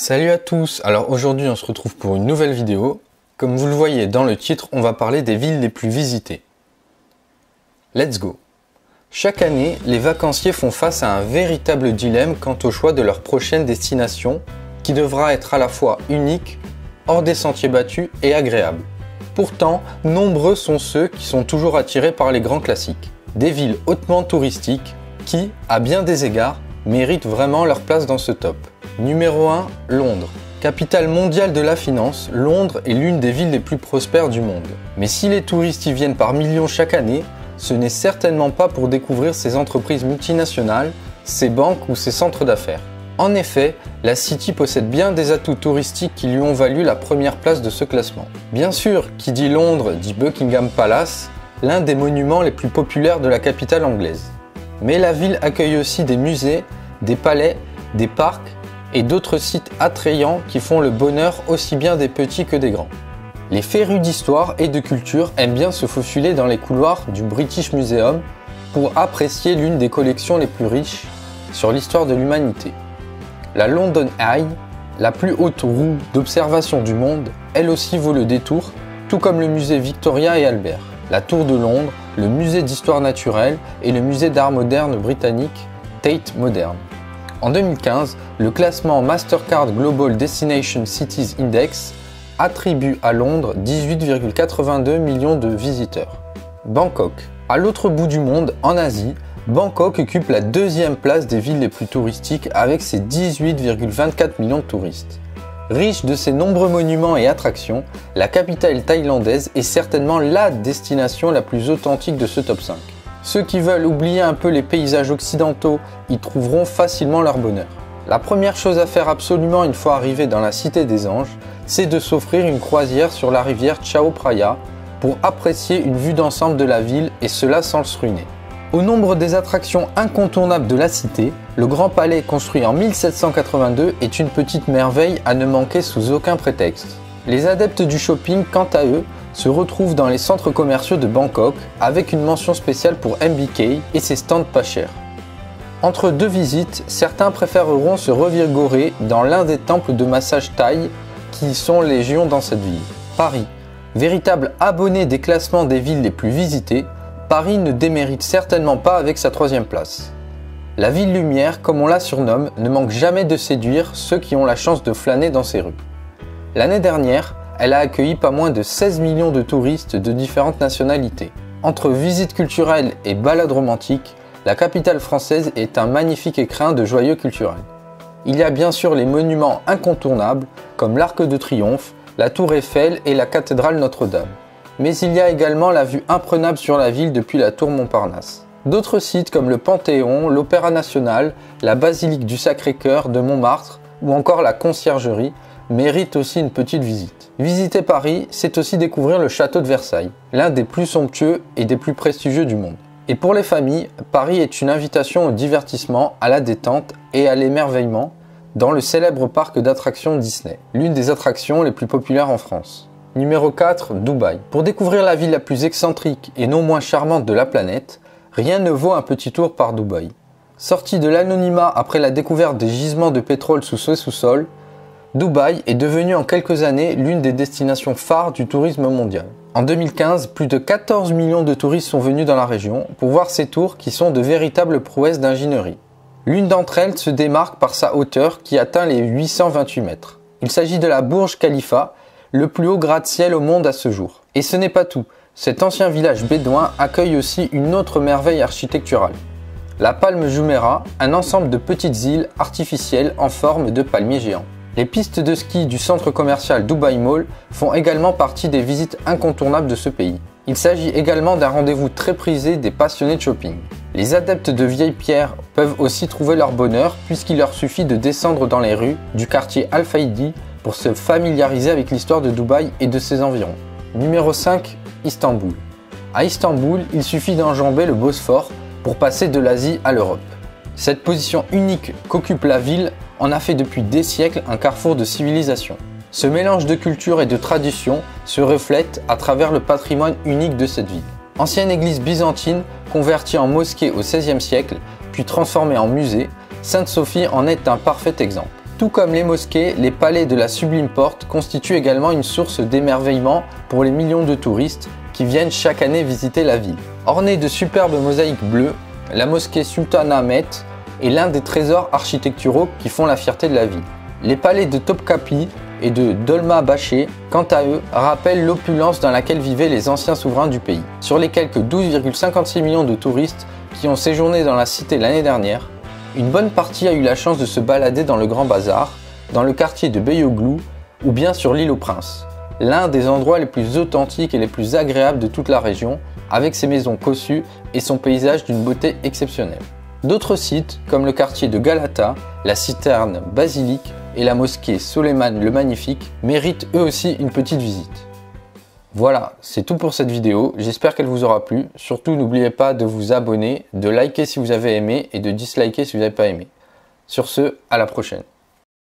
Salut à tous, alors aujourd'hui on se retrouve pour une nouvelle vidéo. Comme vous le voyez dans le titre, on va parler des villes les plus visitées. Let's go! Chaque année, les vacanciers font face à un véritable dilemme quant au choix de leur prochaine destination qui devra être à la fois unique, hors des sentiers battus et agréable. Pourtant, nombreux sont ceux qui sont toujours attirés par les grands classiques. Des villes hautement touristiques qui, à bien des égards, méritent vraiment leur place dans ce top. Numéro 1, Londres. Capitale mondiale de la finance, Londres est l'une des villes les plus prospères du monde. Mais si les touristes y viennent par millions chaque année, ce n'est certainement pas pour découvrir ses entreprises multinationales, ses banques ou ses centres d'affaires. En effet, la City possède bien des atouts touristiques qui lui ont valu la première place de ce classement. Bien sûr, qui dit Londres dit Buckingham Palace, l'un des monuments les plus populaires de la capitale anglaise. Mais la ville accueille aussi des musées, des palais, des parcs et d'autres sites attrayants qui font le bonheur aussi bien des petits que des grands. Les férus d'histoire et de culture aiment bien se faufiler dans les couloirs du British Museum pour apprécier l'une des collections les plus riches sur l'histoire de l'humanité. La London Eye, la plus haute roue d'observation du monde, elle aussi vaut le détour, tout comme le musée Victoria et Albert, la Tour de Londres, le musée d'histoire naturelle et le musée d'art moderne britannique Tate Modern. En 2015, le classement Mastercard Global Destination Cities Index attribue à Londres 18,82 millions de visiteurs. Bangkok. À l'autre bout du monde, en Asie, Bangkok occupe la deuxième place des villes les plus touristiques avec ses 18,24 millions de touristes. Riche de ses nombreux monuments et attractions, la capitale thaïlandaise est certainement la destination la plus authentique de ce top 5. Ceux qui veulent oublier un peu les paysages occidentaux y trouveront facilement leur bonheur. La première chose à faire absolument une fois arrivé dans la Cité des Anges, c'est de s'offrir une croisière sur la rivière Chao Phraya pour apprécier une vue d'ensemble de la ville et cela sans se ruiner. Au nombre des attractions incontournables de la cité, le Grand Palais construit en 1782 est une petite merveille à ne manquer sous aucun prétexte. Les adeptes du shopping, quant à eux, se retrouvent dans les centres commerciaux de Bangkok avec une mention spéciale pour MBK et ses stands pas chers. Entre deux visites, certains préféreront se revigorer dans l'un des temples de massage thaï qui sont légion dans cette ville. Paris. Véritable abonné des classements des villes les plus visitées, Paris ne démérite certainement pas avec sa troisième place. La ville lumière, comme on la surnomme, ne manque jamais de séduire ceux qui ont la chance de flâner dans ses rues. L'année dernière, elle a accueilli pas moins de 16 millions de touristes de différentes nationalités. Entre visites culturelles et balades romantiques, la capitale française est un magnifique écrin de joyaux culturels. Il y a bien sûr les monuments incontournables comme l'Arc de Triomphe, la Tour Eiffel et la cathédrale Notre-Dame. Mais il y a également la vue imprenable sur la ville depuis la tour Montparnasse. D'autres sites comme le Panthéon, l'Opéra National, la Basilique du Sacré-Cœur de Montmartre ou encore la Conciergerie méritent aussi une petite visite. Visiter Paris, c'est aussi découvrir le château de Versailles, l'un des plus somptueux et des plus prestigieux du monde. Et pour les familles, Paris est une invitation au divertissement, à la détente et à l'émerveillement dans le célèbre parc d'attractions Disney, l'une des attractions les plus populaires en France. Numéro 4, Dubaï. Pour découvrir la ville la plus excentrique et non moins charmante de la planète, rien ne vaut un petit tour par Dubaï. Sorti de l'anonymat après la découverte des gisements de pétrole sous ce sous-sol, Dubaï est devenu en quelques années l'une des destinations phares du tourisme mondial. En 2015, plus de 14 millions de touristes sont venus dans la région pour voir ces tours qui sont de véritables prouesses d'ingénierie. L'une d'entre elles se démarque par sa hauteur qui atteint les 828 mètres. Il s'agit de la Burj Khalifa, le plus haut gratte-ciel au monde à ce jour. Et ce n'est pas tout, cet ancien village bédouin accueille aussi une autre merveille architecturale. La Palme Jumeirah, un ensemble de petites îles artificielles en forme de palmiers géants. Les pistes de ski du centre commercial Dubai Mall font également partie des visites incontournables de ce pays. Il s'agit également d'un rendez-vous très prisé des passionnés de shopping. Les adeptes de vieilles pierres peuvent aussi trouver leur bonheur puisqu'il leur suffit de descendre dans les rues du quartier Al-Faydi pour se familiariser avec l'histoire de Dubaï et de ses environs. Numéro 5, Istanbul. À Istanbul, il suffit d'enjamber le Bosphore pour passer de l'Asie à l'Europe. Cette position unique qu'occupe la ville en a fait depuis des siècles un carrefour de civilisation. Ce mélange de culture et de tradition se reflète à travers le patrimoine unique de cette ville. Ancienne église byzantine convertie en mosquée au XVIe siècle, puis transformée en musée, Sainte-Sophie en est un parfait exemple. Tout comme les mosquées, les palais de la Sublime Porte constituent également une source d'émerveillement pour les millions de touristes qui viennent chaque année visiter la ville. Ornée de superbes mosaïques bleues, la mosquée Sultanahmet est l'un des trésors architecturaux qui font la fierté de la ville. Les palais de Topkapi et de Dolmabahçe, quant à eux, rappellent l'opulence dans laquelle vivaient les anciens souverains du pays. Sur les quelques 12,56 millions de touristes qui ont séjourné dans la cité l'année dernière, une bonne partie a eu la chance de se balader dans le Grand Bazar, dans le quartier de Beyoğlu ou bien sur l'île aux Princes, l'un des endroits les plus authentiques et les plus agréables de toute la région, avec ses maisons cossues et son paysage d'une beauté exceptionnelle. D'autres sites, comme le quartier de Galata, la citerne basilique et la mosquée Soleiman le Magnifique, méritent eux aussi une petite visite. Voilà, c'est tout pour cette vidéo, j'espère qu'elle vous aura plu. Surtout n'oubliez pas de vous abonner, de liker si vous avez aimé et de disliker si vous n'avez pas aimé. Sur ce, à la prochaine.